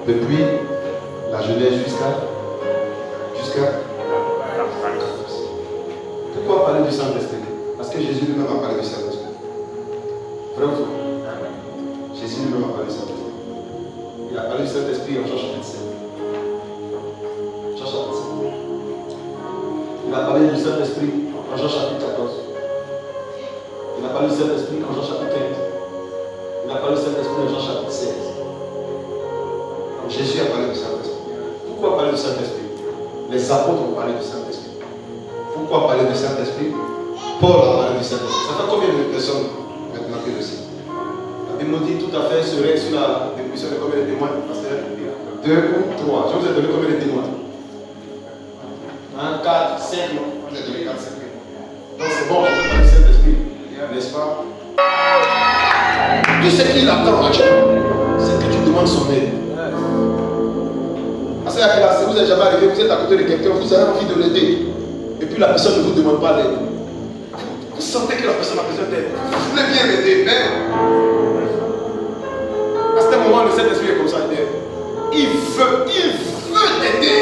depuis la jeunesse jusqu'à. Pourquoi parler du Saint-Esprit? Parce que Jésus lui-même a parlé du Saint-Esprit. Vrai ou faux? Jésus lui-même a parlé du Saint-Esprit. Il a parlé du Saint-Esprit en Jean chapitre 7. Jean chapitre 7. Il a parlé du Saint-Esprit en Jean chapitre 14. Il a parlé du Saint-Esprit en Jean chapitre 15. Il a parlé du Saint-Esprit en Jean chapitre 16. Donc Jésus a parlé du Saint-Esprit. Pourquoi parler du Saint-Esprit? Les apôtres ont parlé du Saint-Esprit. Pourquoi parler du Saint-Esprit? Paul a parlé du Saint-Esprit. Ça fait combien de personnes maintenant que je sais? La Bible nous dit tout à fait serait sur la définition de combien de témoins? 2 ou 3. Je vous ai donné combien de témoins? 1, 4, 5, non? Je vous ai donné 4, 5. Donc c'est bon, je peux parler du Saint-Esprit. N'est-ce pas? Tout ce qu'il attend à Dieu, c'est que tu demandes son aide. Parce que vous êtes jamais arrivé, vous êtes à côté de quelqu'un, vous avez envie de l'aider. Et puis la personne ne vous demande pas l'aide. Vous sentez que la personne a besoin d'aide. Vous voulez bien l'aider, mais à ce moment, le Saint-Esprit est comme ça. Il veut t'aider.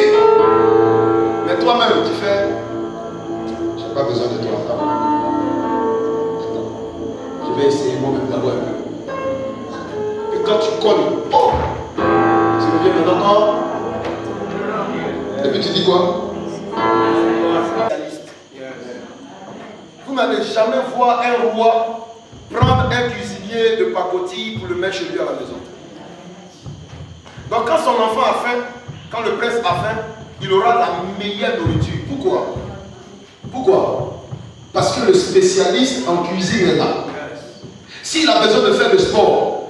Mais toi-même, tu fais. Je n'ai pas besoin de toi. Attends. Je vais essayer moi-même d'abord un peu. Et quand tu colles, oh, tu reviens maintenant. Et puis tu dis quoi? Vous n'allez jamais voir un roi prendre un cuisinier de pacotille pour le mettre chez lui à la maison. Donc quand son enfant a faim, quand le prince a faim, il aura la meilleure nourriture. Pourquoi? Pourquoi? Parce que le spécialiste en cuisine est là. S'il a besoin de faire le sport,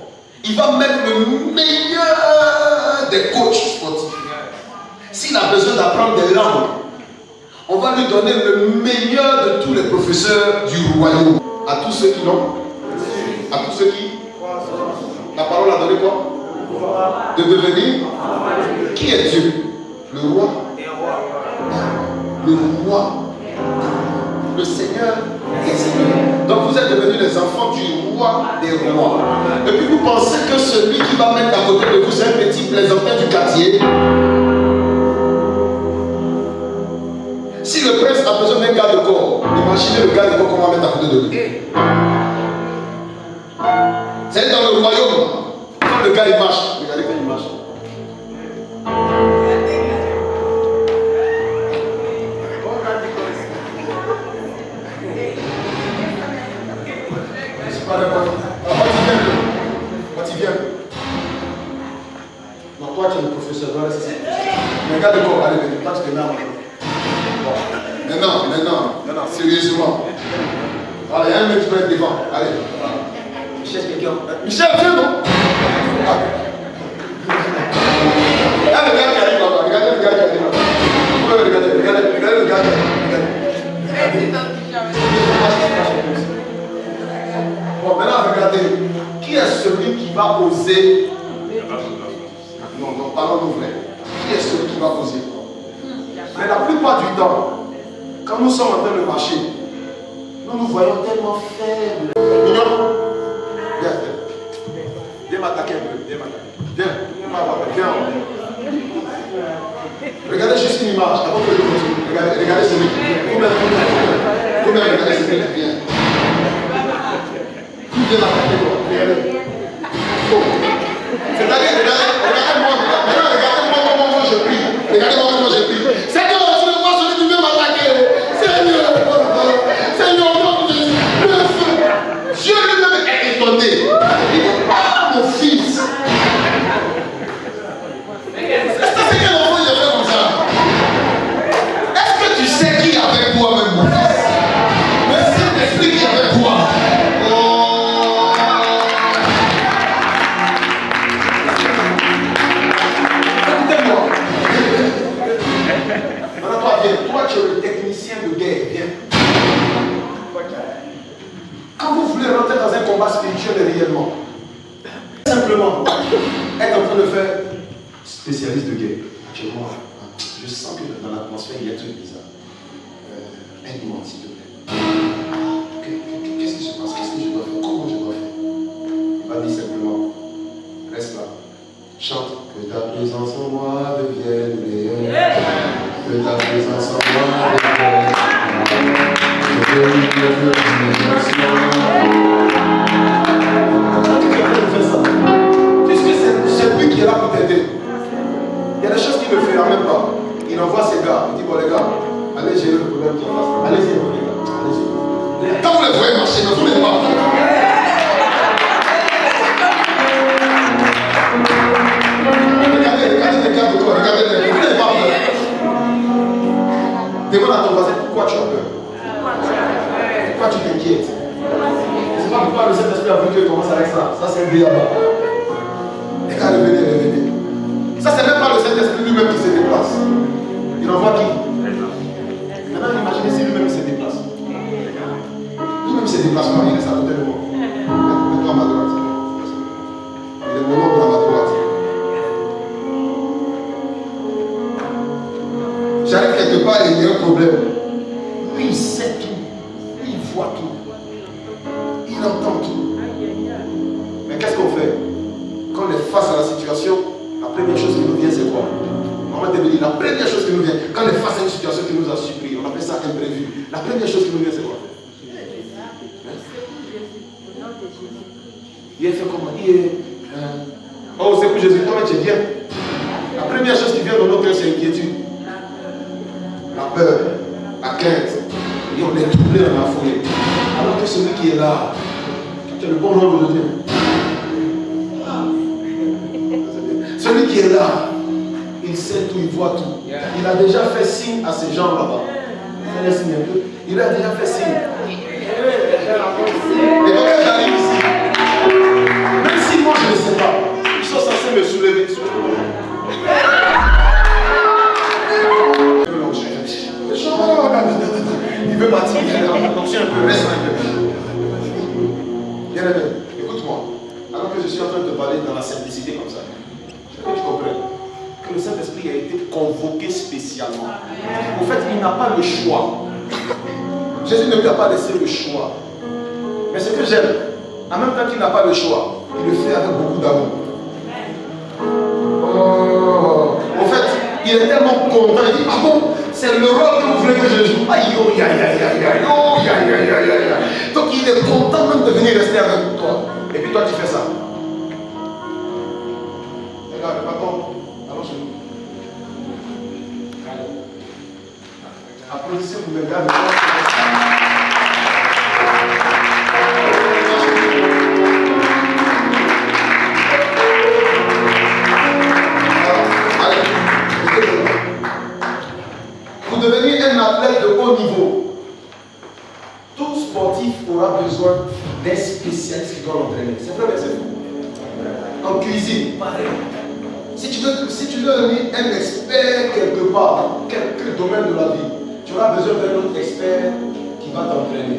il va mettre le meilleur des coachs sportifs. S'il a besoin d'apprendre des langues, on va lui donner le meilleur de tous les professeurs du royaume. À tous ceux qui l'ont. À tous ceux qui. La parole a donné quoi? De devenir. Qui est Dieu? Le roi. Le roi. Le Seigneur des seigneurs. Donc vous êtes devenus les enfants du roi des rois. Et puis vous pensez que celui qui va mettre à côté de vous, c'est un petit plaisantin du quartier. Si le prince a besoin d'un garde corps, imaginez le garde corps qu'on va mettre à côté de lui. C'est dans le royaume. Quand le gars il marche, regardez quand il marche. C'est pas n'importe quoi. Quand il vient. Non, toi tu es le professeur. Le garde corps, allez, venez. Toi tu te mets à moi. Maintenant, sérieusement. Voilà, il y a un mec qui va être devant. Allez. Michel, quelqu'un. Michel, viens non? Là, le gars qui arrive là-bas. Regardez le gars qui arrive là-bas. Regardez le gars qui arrive. Bon, maintenant, regardez. Qui est celui qui va oser? Non, parlons-nous vrai. Qui est celui qui va oser? Mais la plupart du temps, quand nous sommes en train de marcher, nous voyons tellement faibles. Mignon, viens m'attaquer un peu. Viens. Regardez juste une image avant que je continue. Regardez celui qui vient. Vous-même, regardez celui qui vient. Qui vient m'attaquer quoi? Regardez. C'est-à-dire, regardez-moi. Maintenant, regardez-moi comment je prie. Regardez-moi comment je prie. Seigneur, tu me vois celui qui vient m'attaquer. Seigneur, non, Dieu lui-même est étonné. Il dit, ah, mon fils. C'est quel enfant il a fait comme ça? Est-ce que tu sais qui est avec toi même, mon fils? Le Saint-Esprit qui est avec toi. Oh. Écoutez-moi. Maintenant, toi, tu es le technicien de guerre. Viens. Quand vous voulez rentrer dans un combat spirituel réellement, simplement être en train de faire spécialiste de guerre. Actuellement, je sens que dans l'atmosphère, il y a un truc bizarre. Aide-moi, s'il te plaît. Qu'est-ce qui se passe? Qu'est-ce que je dois faire? Comment je dois faire? Il va dire simplement, reste là, chante, que ta présence t'inquiète. C'est pas pourquoi le Saint-Esprit a voulu que tu commences avec ça. Ça, c'est un béaba. Et quand revenez. Ça, c'est même pas le Saint-Esprit lui-même qui se déplace. Il envoie qui? Maintenant, imaginez si lui-même se déplace. Lui-même se déplace pas, il reste à côté de moi. Mets-toi à ma droite. Il est mon ombre à ma droite. J'arrive quelque part et il y a un problème. Lui, il sait tout. Lui, il voit tout. Il entend tout. Mais qu'est-ce qu'on fait? Quand on est face à la situation, la première chose qui nous vient, c'est quoi? Maman te dit, la première chose qui nous vient, quand on est face à une situation qui nous a surpris, on appelle ça imprévu. La première chose qui nous vient, c'est quoi? Il est fait comment? Oh, c'est pour Jésus, toi, tu es bien. La première chose qui vient dans notre cœur, c'est l'inquiétude. La peur, la crainte. Et on est troublé dans la folie. Alors que celui qui est là, tu as le bon rôle de Dieu. Celui qui est là, il sait tout, il voit tout. Il a déjà fait signe à ces gens là-bas. Il a déjà fait signe. Et donc j'arrive ici. Même si moi je ne sais pas, ils sont censés me soulever. Il veut m'attirer. Attention un peu, reste un peu. Bien aimé, écoute-moi. Alors que je suis en train de te parler dans la simplicité comme ça, je veux que tu comprennes que le Saint-Esprit a été convoqué spécialement. En fait, il n'a pas le choix. Jésus ne lui a pas laissé le choix. Mais ce que j'aime, en même temps qu'il n'a pas le choix, il le fait avec beaucoup d'amour. Oh. En fait, il est tellement content, il dit, ah bon, c'est le rôle que vous voulez que je joue. Aïe, aïe, aïe, aïe, aïe, aïe, aïe, aïe, aïe, aïe. Donc il est content même de venir rester avec toi. Et puis toi, tu fais ça. Regarde, le patron, allons chez nous. Applaudissez pour mes gars. Pour devenir un athlète de haut niveau, tout sportif aura besoin d'un spécialiste qui doit l'entraîner. C'est vrai, mais c'est faux. En cuisine, pareil. Si tu veux devenir un expert quelque part, dans quelque domaine de la vie, tu auras besoin d'un autre expert qui va t'entraîner.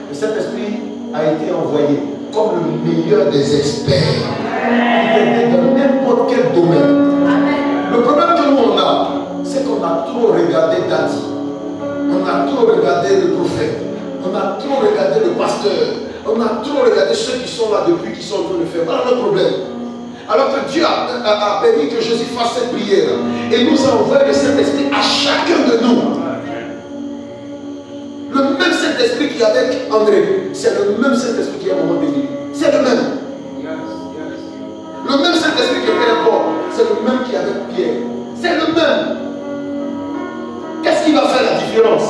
Le Saint-Esprit a été envoyé comme le meilleur des experts pour t'aider dans n'importe quel domaine. Le problème que nous on a, c'est qu'on a trop regardé Dati, on a trop regardé le prophète, on a trop regardé le pasteur, on a trop regardé ceux qui sont là depuis, qui sont en train de faire. Voilà notre problème. Alors que Dieu a permis que Jésus fasse cette prière et nous a envoyé le Saint-Esprit à chacun de nous. Le même Saint-Esprit qui est avec André, c'est le même Saint-Esprit qui est à un moment donné. C'est le même. Le même Saint-Esprit qui était avec Paul, c'est le même qui est avec Pierre. C'est le même. Qu'est-ce qui va faire la différence?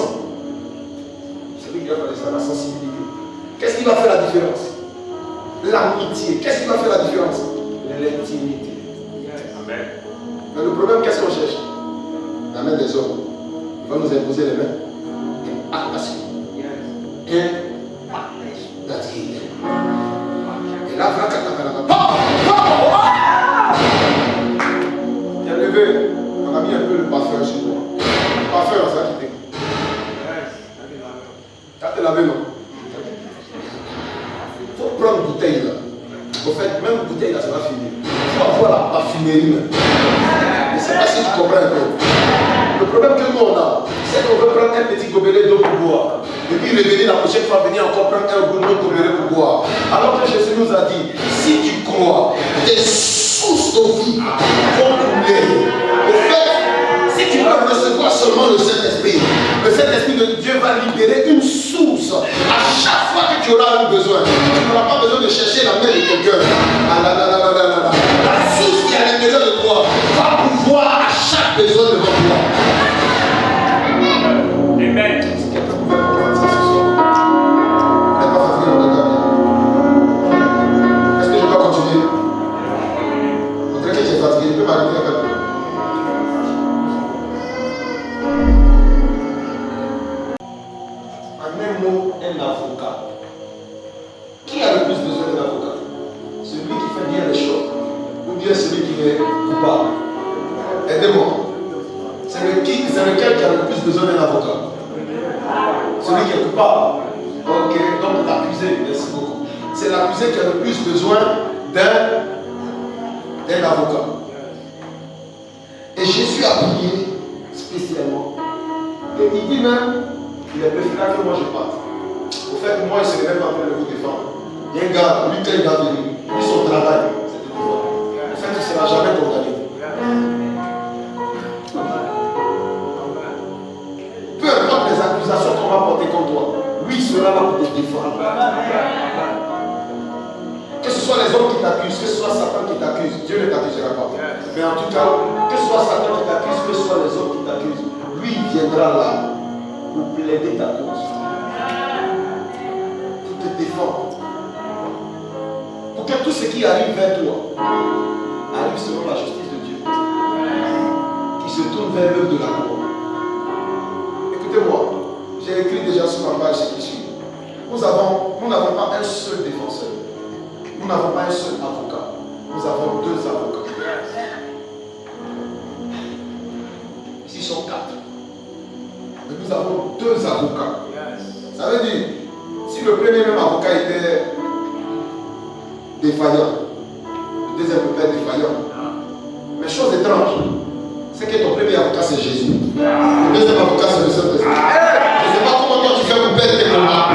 C'est lui qui va faire ça, la sensibilité. Qu'est-ce qui va faire la différence? L'amitié. Qu'est-ce qui va faire la différence? L'intimité. Amen. Mais le problème, qu'est-ce qu'on cherche? La main des hommes. Il va nous imposer les mains. Et là, tu as levé, on a mis un peu le parfum sur toi. Le parfum, ça qui t'est. Tu as te lavé, non? Il faut prendre une bouteille là. En fait, même une bouteille là, ça va finir. Il faut avoir la parfumerie même. Je ne sais pas si tu comprends un peu. Le problème que nous on a, c'est qu'on veut prendre un petit gobelet d'eau pour boire. Et puis revenir la prochaine fois, venir encore prendre un autre gobelet pour boire. Alors que Jésus nous a dit, si tu crois, des sources d'eau vive vont couler. En fait, si tu veux recevoir seulement le Saint-Esprit de Dieu va libérer une source à chaque fois que tu auras un besoin. Tu n'auras pas besoin de chercher la main de quelqu'un. La source qui est à l'intérieur de toi va pouvoir à chaque besoin devant toi. Amen. Est-ce que je dois continuer? On dirait que tu es fatigué, je peux m'arrêter un peu. Amen. mot un avocat. Qui a le plus besoin d'un avocat? Celui qui fait bien les choses ou bien celui qui est coupable? Aidez-moi. C'est lequel qui a le plus besoin d'un avocat? Celui qui est coupable. Ok, donc l'accusé, merci beaucoup. C'est l'accusé qui a le plus besoin d'un avocat. Et Jésus a prié spécialement. Et il dit même, il est préférable que moi je parte. Au fait, moi, il ne serait même pas en train de vous défendre. Il y a un gars, lui, quand il va venir, lui, son travail, c'est de défendre. En fait, il ne sera jamais condamné. Peu importe les accusations qu'on va porter contre toi, lui, il sera là pour te défendre. Que ce soit les hommes qui t'accusent, que ce soit Satan qui t'accuse, Dieu ne t'accusera pas. Mais en tout cas, que ce soit Satan qui t'accuse, que ce soit les hommes qui t'accusent, lui, il viendra là pour plaider ta cause. Pour te défendre. Pour que tout ce qui arrive vers toi arrive selon la justice de Dieu. Qui se tourne vers l'œuvre de la croix. Écoutez-moi, j'ai écrit déjà sur ma page ce qui suit. Nous n'avons pas un seul défenseur. Nous n'avons pas un seul avocat. Nous avons deux avocats. Ici sont quatre. Mais nous avons deux avocats. Ça veut dire, si le premier même avocat était défaillant, le deuxième peut être défaillant. Mais chose étrange, c'est que ton premier avocat c'est Jésus. Le deuxième avocat c'est le Saint-Esprit. Je ne sais pas comment toi tu fais pour perdre tes combats.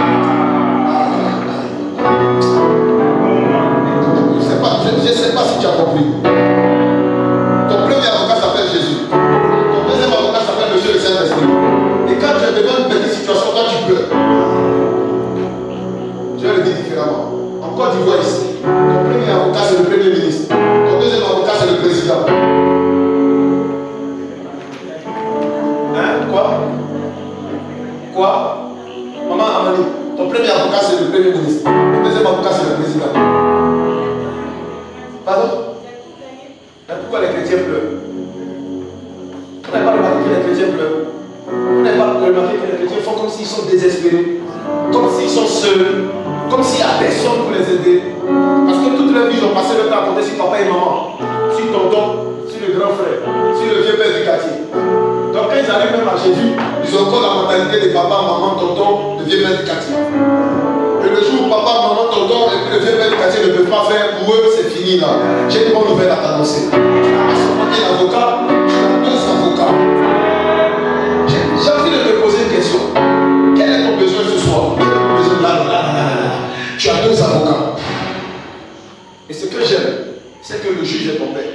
Je ne sais pas si tu as compris. Ton premier avocat s'appelle Jésus. Ton deuxième avocat s'appelle Monsieur le Saint-Esprit. Et quand tu es devant une petite situation, toi tu pleures. Je vais le dire différemment. En Côte d'Ivoire ici, ton premier avocat c'est le Premier ministre. Ton deuxième avocat c'est le président. Hein? Quoi? Maman Amani, ton premier avocat c'est le Premier ministre. Ton deuxième avocat c'est le président. Pardon? Mais pourquoi les chrétiens pleurent? Vous n'avez pas remarqué que les chrétiens pleurent? Vous n'avez pas remarqué que les chrétiens font comme s'ils sont désespérés, comme s'ils sont seuls, comme s'il n'y a personne pour les aider? Parce que toute leur vie, ils ont passé le temps à compter sur papa et maman, sur tonton, sur le grand frère, sur le vieux père du quartier. Donc quand ils arrivent même à Jésus, ils ont encore la mentalité de papa, maman, tonton, le vieux père du quartier. Et le jour où papa, maman, tonton et puis le vieux père du quartier ne peuvent pas faire, pour eux c'est fini là. J'ai une bonne nouvelle à t'annoncer. Tu n'as pas seulement un avocat, tu as deux avocats. J'ai envie de te poser une question. Quel est ton besoin ce soir? Quel est ton besoin là? Tu as deux avocats. Et ce que j'aime, c'est que le juge est ton père.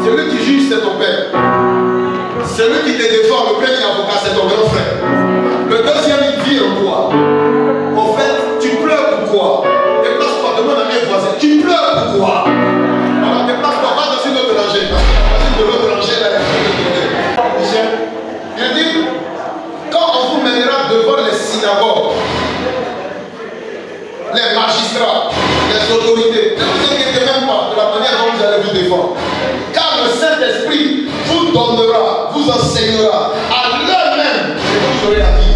Celui qui juge, c'est ton père. Celui qui te défend, le premier avocat, c'est ton grand frère. Le deuxième, il vit en toi. En fait, tu pleures pourquoi? Déplace-toi, demande à mes voisins. Tu pleures pourquoi? Alors, déplace-toi, va dans une autre rangée. Dans une autre rangée, là, il dit, quand on vous mènera devant les synagogues, les magistrats, les autorités, ne vous inquiétez même pas de la manière dont vous allez vous défendre. Car le Saint-Esprit vous donnera, vous enseignera à l'heure même ce que vous aurez appris.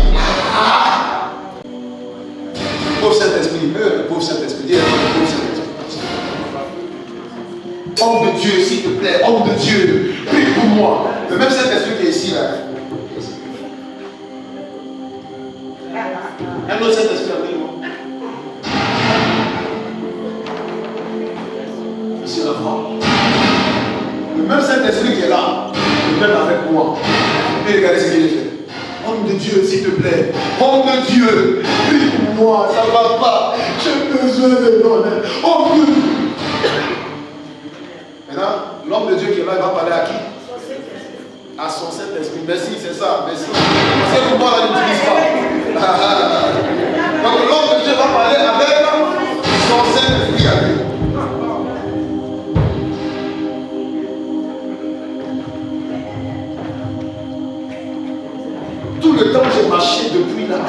Pauvre Saint-Esprit, le pauvre Saint-Esprit, dis le pauvre Saint-Esprit. Homme de Dieu, s'il te plaît, homme de Dieu, prie pour moi. Le même Saint-Esprit qui est ici là. Un autre Saint-Esprit avec moi. Monsieur l'enfant. Le même Saint-Esprit qui est là, le même avec moi. Et regardez ce qu'il a fait. Homme de Dieu, s'il te plaît. Homme de Dieu, prie pour moi, ça ne va pas. J'ai besoin de l'honneur. Homme de Dieu. Maintenant, l'homme de Dieu qui est là, il va parler à qui? À son Saint-Esprit. Merci, c'est ça, merci. Parce que pour moi, là, il n'utilise pas. Donc l'homme de Dieu va parler avec son Saint-Esprit à lui. Tout le temps, j'ai marché depuis là-bas.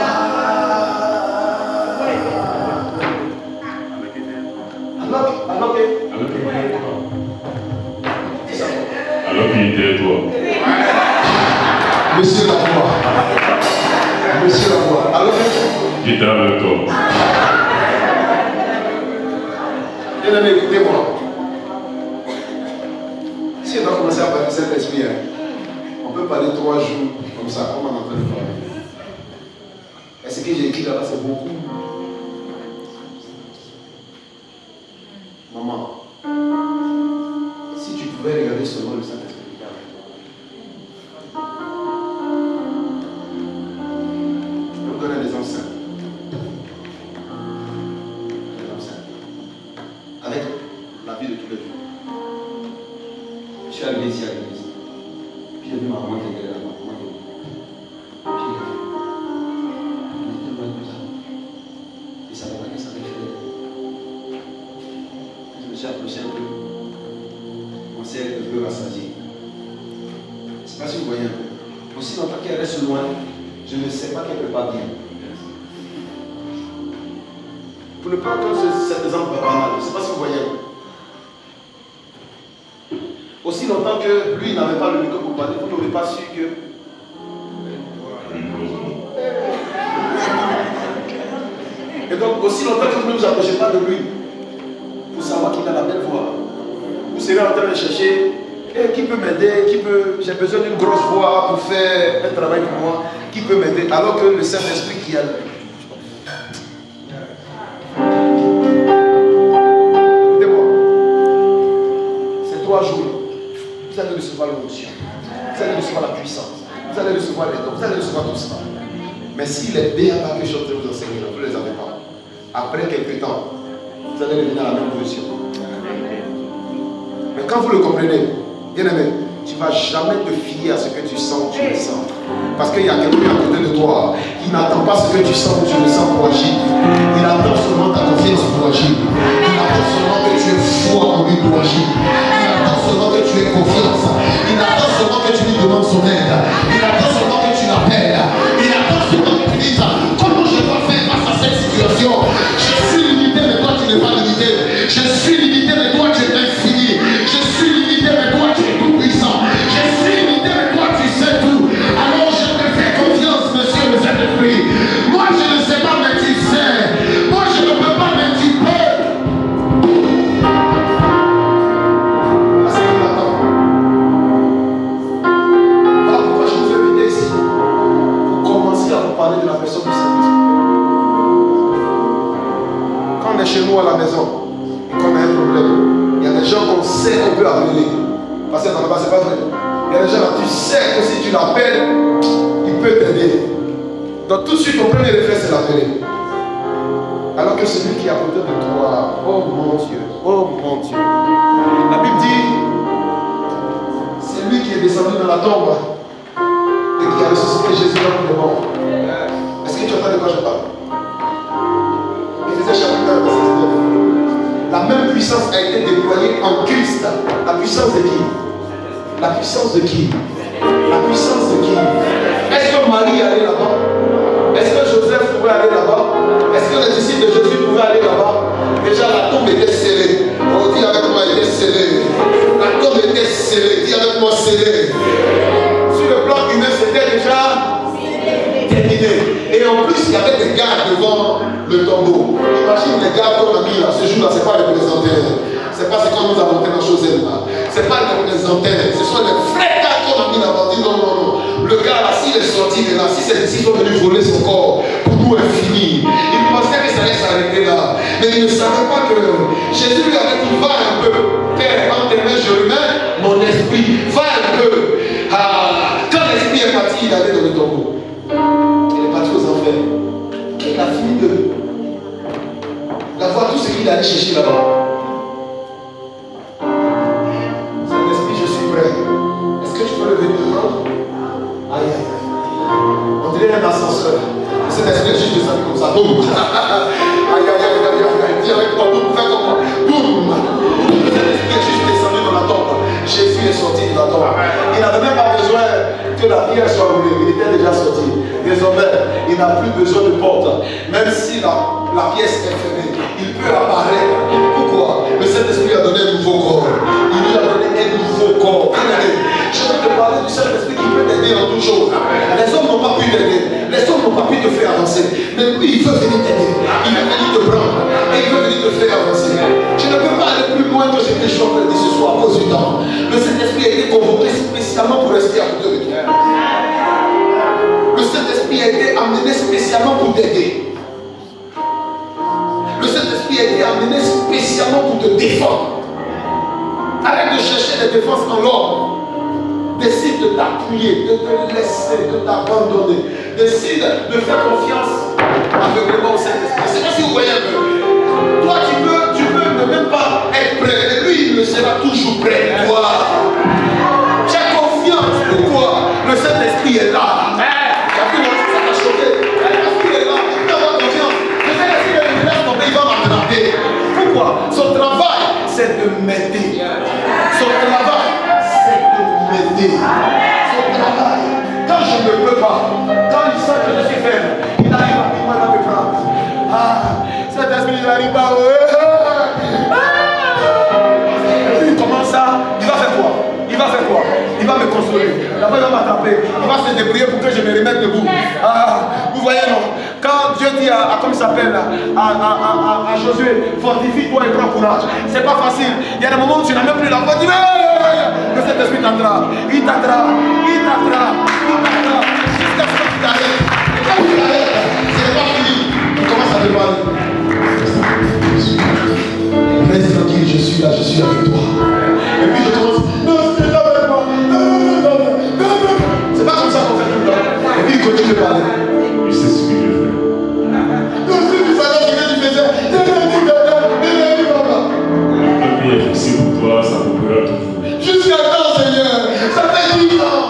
Alors qu'il était toi. Monsieur Lavoie. Monsieur Lavoie. Alors, guitare de toi. bien aimé, écoutez-moi. Si on doit commencer à parler de cet esprit, on peut parler 3 jours comme ça, comme on est en train de parler. Et ce que j'ai écrit là-bas, c'est beaucoup. Maman, si tu pouvais regarder seulement le Saint-Esprit, je peux vous donner des exemples simples. Des exemples simples. Avec la vie de tous les jours. Je suis arrivé ici à l'église. Puis j'ai vu ma maman qui était là-bas. Puis elle était loin de ça. Il ne savait pas qu'elle savait faire. Je me suis approché un peu. On s'est un peu rassasié. Je ne sais pas si vous voyez un peu. Aussi longtemps qu'elle reste loin, je ne sais pas qu'elle ne peut pas bien. Pour ne pas prendre cet exemple banal, je ne sais pas si vous voyez. Aussi longtemps que lui n'avait pas le micro pour parler, vous n'aurez pas su que. Et donc, aussi longtemps que vous ne vous approchez pas de lui, pour savoir qu'il a la belle voix, vous serez en train de chercher qui peut m'aider, j'ai besoin d'une grosse voix pour faire un travail pour moi, qui peut m'aider, alors que le Saint-Esprit qui a. Écoutez-moi, ces 3 jours, vous allez recevoir l'onction, vous allez recevoir la puissance, vous allez recevoir les dons, vous allez recevoir tout ça. Mais si les bien pas quelque chose de vous enseigner, vous ne les avez pas. Après quelques temps, vous allez revenir à la même position. Mais quand vous le comprenez, bien aimé, tu ne vas jamais te fier à ce que tu sens ou tu le sens. Parce qu'il y a quelqu'un à côté de toi qui n'attend pas ce que tu sens ou tu le sens pour agir. Il attend seulement ta confiance pour agir. Il attend seulement que tu aies foi en lui pour agir. Il attend seulement que tu aies confiance. Il attend seulement que tu lui demandes son aide. Il attend seulement que tu l'appelles. Il attend seulement que tu dises comment je dois faire face à cette situation. Je suis limité, mais toi tu n'es pas limité. Je suis limité, mais toi tu es infini. Je suis limité, mais toi tu es tout puissant. Je suis limité, mais toi tu sais tout. Alors je te fais confiance, monsieur le Saint-Esprit. Moi je ne sais pas, mais tu sais. Moi je ne peux pas, mais tu peux. Parce qu'il m'attend. Voilà pourquoi je vous ai invité ici. Pour commencer à vous parler de la personne du Saint-Esprit. Quand on est chez nous à la maison et qu'on a un problème, il y a des gens qu'on sait qu'on peut appeler. Parce que dans le bas, c'est pas vrai. Il y a des gens là, tu sais que si tu l'appelles, il peut t'aider. Donc tout de suite, ton premier réflexe, c'est l'appeler. Alors que celui qui est à côté de toi, oh mon Dieu, oh mon Dieu. La Bible dit, c'est lui qui est descendu dans la tombe et qui a ressuscité Jésus dans le morts. Est-ce que tu entends de quoi je parle? Éphésiens chapitre 1, verset 19. La même puissance a été déployée en Christ. La puissance de qui? La puissance de qui? La puissance de qui? Est-ce que Marie allait là-bas? Est-ce que Joseph pouvait aller là-bas? Est-ce que les disciples de Jésus pouvaient aller là-bas? Déjà la tombe était scellée. On dit avec moi, elle était scellée. La tombe était scellée. Dis avec moi, scellée. Sur le plan humain, c'était déjà terminé. Et en plus, il y avait des gardes devant le tombeau. Imagine les gardes qu'on a mis là. Ce jour-là, ce n'est pas les représentants. Ce n'est pas ce qu'on nous a monté dans Joseph là. Ce n'est pas les représentants. Ce sont les vrais gars qu'on a mis là-bas. Dit non, non, non. Le gars là, s'il est sorti de là, si ses disciples sont venus voler son corps, pour nous est fini. Il pensait que ça allait s'arrêter là. Mais il ne savait pas que Jésus lui avait dit, va un peu. Père, entre tes mains, je remets mon esprit. Va un peu. Ah, quand l'esprit est parti, il allait dans le tombeau. Il est parti aux enfers. Il a fini d'avoir tout ce qu'il allait chercher là-bas. Saint-Esprit, je suis prêt. Est-ce que tu peux le venir maintenant? Aïe, aïe, aïe. On dirait un ascenseur. Cet esprit est juste descendu comme ça. Boum. Aïe, aïe, aïe, aïe, aïe. Dis avec moi, boum, fais comme moi. Boum. Cet esprit est juste descendu dans la tombe. Jésus est sorti de la tombe. Il n'avait même pas besoin que la pierre soit roulée. Il était déjà sorti. Désormais, il n'a plus besoin de porte. Même si la pièce est fermée, il peut apparaître. Pourquoi? Le Saint-Esprit a donné un nouveau corps. Il lui a donné un nouveau corps. Je vais te parler du Saint-Esprit qui peut t'aider en toutes choses. rester à côté de toi. Le Saint-Esprit a été amené spécialement pour t'aider. Le Saint-Esprit a été amené spécialement pour te défendre. Arrête de chercher des défenses en l'homme. Décide de t'appuyer, de te laisser, de t'abandonner. Décide de faire confiance aveuglément au Saint-Esprit. C'est comme si vous voyez un peu. Toi, tu peux ne même pas être prêt. Et lui, il sera toujours prêt. Toi, tu as confiance. Pourquoi? Le Saint-Esprit est là. Ça t'a choqué. Le Saint-Esprit est là. Tu peux avoir confiance. Le Saint-Esprit est là. Il va m'attraper. Pourquoi? Son travail, c'est de m'aider. Son travail, c'est de m'aider. Son travail. Quand je ne peux pas, quand il sent que je suis faible, il arrive à me prendre. Cet esprit, il arrive à... Et puis il commence à... Il va faire quoi? Il va me consoler. D'abord, il va m'attraper. Il va se débrouiller pour que je me remette debout. Vous voyez, non? Quand Dieu dit à comment il s'appelle, à Josué, fortifie-toi et prends courage. C'est pas facile. Il y a des moments où tu n'as même plus la voix. Tu dis, que cet esprit t'attrape. Il t'attrape. Jusqu'à ce que tu t'arrêtes. Et quand tu t'arrêtes, c'est pas fini. Tu commences à te parler. Reste tranquille, je suis là, je suis avec toi. Et puis je commence, non, c'est là avec moi. Non. C'est pas comme ça qu'on fait tout le temps. Et puis il continue de parler. Il sait ce qu'il veut faire. Non, c'est du salaire qui faisait. Le temps qui est fixé pour toi, ça coupera toujours. Jusqu'à quand, Seigneur? Ça fait 10 ans.